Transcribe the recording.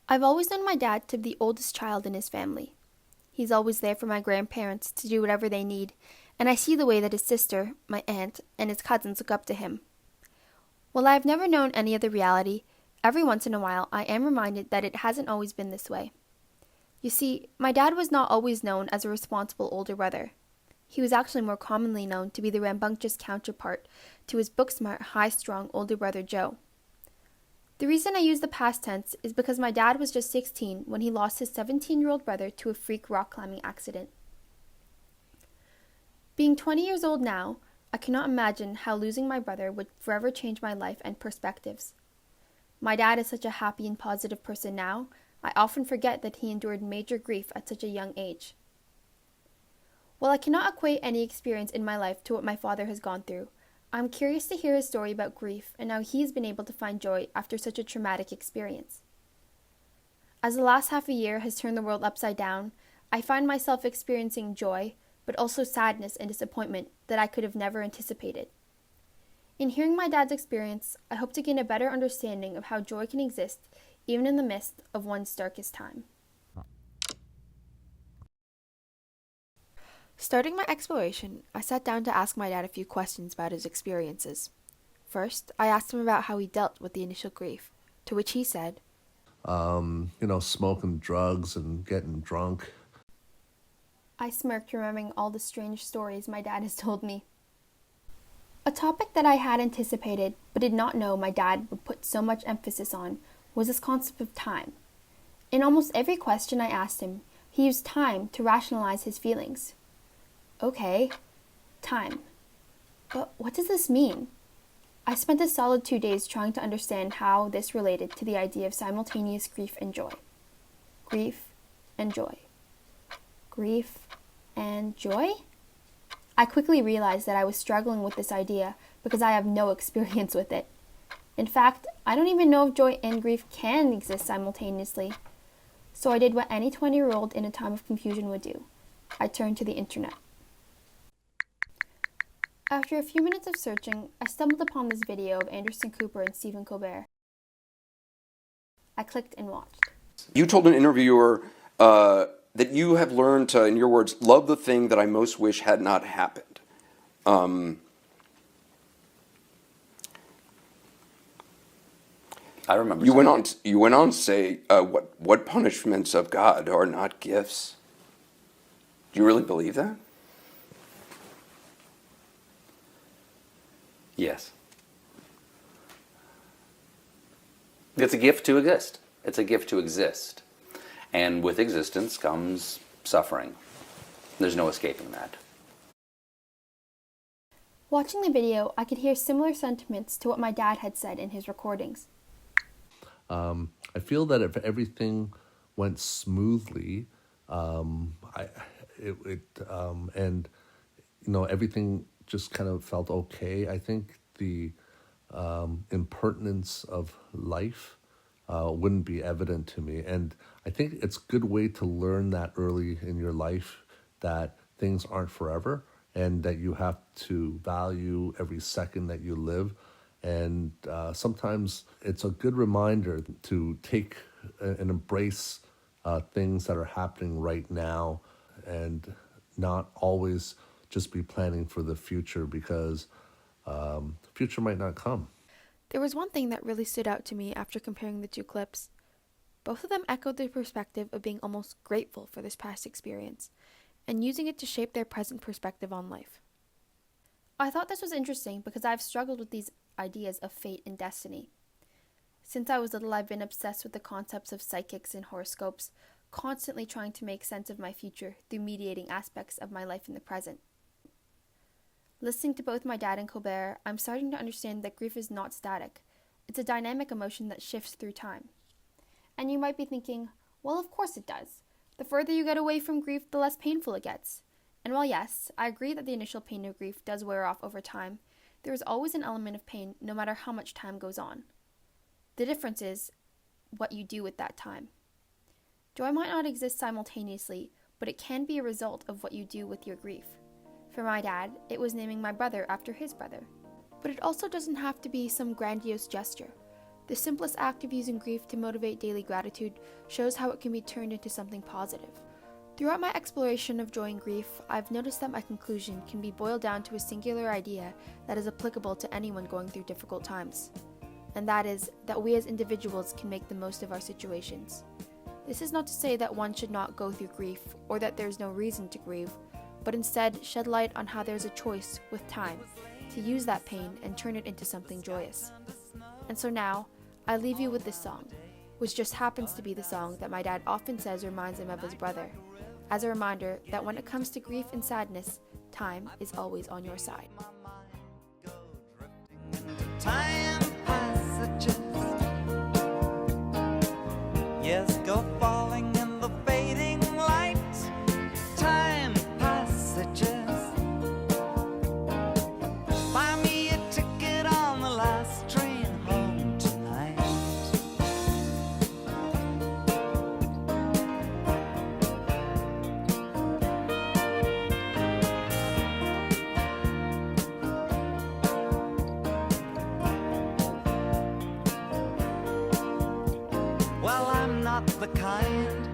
I've always known my dad to be the oldest child in his family. He's always there for my grandparents to do whatever they need, and I see the way that his sister, my aunt, and his cousins look up to him. While I have never known any other reality, every once in a while I am reminded that it hasn't always been this way. You see, my dad was not always known as a responsible older brother. He was actually more commonly known to be the rambunctious counterpart to his book-smart, high-strung older brother Joe. The reason I use the past tense is because my dad was just 16 when he lost his 17-year-old brother to a freak rock climbing accident. Being 20 years old now, I cannot imagine how losing my brother would forever change my life and perspectives. My dad is such a happy and positive person now, I often forget that he endured major grief at such a young age. While I cannot equate any experience in my life to what my father has gone through, I'm curious to hear his story about grief and how he's been able to find joy after such a traumatic experience. As the last half a year has turned the world upside down, I find myself experiencing joy, but also sadness and disappointment that I could have never anticipated. In hearing my dad's experience, I hope to gain a better understanding of how joy can exist even in the midst of one's darkest time. Starting my exploration, I sat down to ask my dad a few questions about his experiences. First, I asked him about how he dealt with the initial grief, to which he said, Smoking drugs and getting drunk. I smirked, remembering all the strange stories my dad has told me. A topic that I had anticipated but did not know my dad would put so much emphasis on was this concept of time. In almost every question I asked him, he used time to rationalize his feelings. Okay, time. But what does this mean? I spent a solid 2 days trying to understand how this related to the idea of simultaneous grief and joy. Grief and joy. Grief and joy? I quickly realized that I was struggling with this idea because I have no experience with it. In fact, I don't even know if joy and grief can exist simultaneously. So I did what any 20-year-old in a time of confusion would do. I turned to the internet. After a few minutes of searching, I stumbled upon this video of Anderson Cooper and Stephen Colbert. I clicked and watched. You told an interviewer that you have learned to, in your words, love the thing that I most wish had not happened. I remember. You went on to say, "What punishments of God are not gifts?" Do you really believe that? Yes. It's a gift to exist. It's a gift to exist. And with existence comes suffering. There's no escaping that. Watching the video, I could hear similar sentiments to what my dad had said in his recordings. I feel that if everything went smoothly, everything just kind of felt okay. I think the impertinence of life wouldn't be evident to me. And I think it's a good way to learn that early in your life that things aren't forever and that you have to value every second that you live. And sometimes it's a good reminder to take and embrace things that are happening right now and not always just be planning for the future because the future might not come. There was one thing that really stood out to me after comparing the two clips. Both of them echoed the perspective of being almost grateful for this past experience and using it to shape their present perspective on life. I thought this was interesting because I've struggled with these ideas of fate and destiny. Since I was little, I've been obsessed with the concepts of psychics and horoscopes, constantly trying to make sense of my future through mediating aspects of my life in the present. Listening to both my dad and Colbert, I'm starting to understand that grief is not static. It's a dynamic emotion that shifts through time. And you might be thinking, well, of course it does. The further you get away from grief, the less painful it gets. And while yes, I agree that the initial pain of grief does wear off over time, there is always an element of pain no matter how much time goes on. The difference is what you do with that time. Joy might not exist simultaneously, but it can be a result of what you do with your grief. For my dad, it was naming my brother after his brother. But it also doesn't have to be some grandiose gesture. The simplest act of using grief to motivate daily gratitude shows how it can be turned into something positive. Throughout my exploration of joy and grief, I've noticed that my conclusion can be boiled down to a singular idea that is applicable to anyone going through difficult times. And that is that we as individuals can make the most of our situations. This is not to say that one should not go through grief or that there is no reason to grieve, but instead shed light on how there's a choice with time to use that pain and turn it into something joyous. And so now, I leave you with this song, which just happens to be the song that my dad often says reminds him of his brother, as a reminder that when it comes to grief and sadness, time is always on your side. Time passages, yes, go falling in the fading light. Time passages, buy me a ticket on the last train home tonight. Well, I'm not the kind